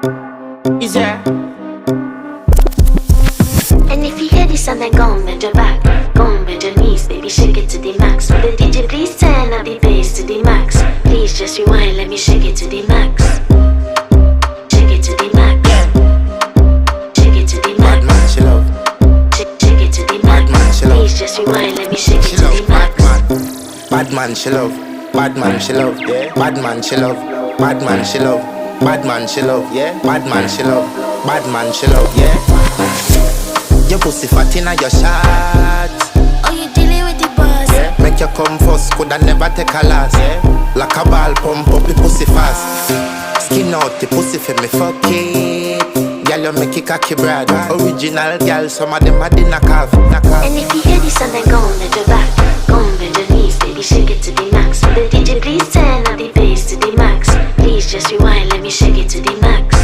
Is there? And if you hear this and then go on bend your back, go on bend your knees, baby, shake it to the max. Will the DJ please turn up the bass to the max? Please just rewind, let me shake it to the max. Shake it to the max. Shake it to the max. Bad man, she love. Shake it to the max. Bad man, she love. Please just rewind, let me shake it She to love the max. bad man, she love. Bad man, she love. Yeah. Bad man, she love. Bad man, she love. Bad man, she love. Yeah. Bad man, she love. Bad man, she love. Yeah. Your pussy fat inna your shot. Oh, you dealing with the boss? Yeah. Make you come first, coulda never take a last. Yeah. Like a ball pump up the pussy fast. Skin out the pussy for me fuck it. Girl, you make it cocky brad. Original girl, some of them a dinner calf. And if you hear this and then go on bend your back, go on bend your knees, baby, shake it to the max. Will the DJ please turn up the bass to the max? Please just rewind, let me shake it to the max.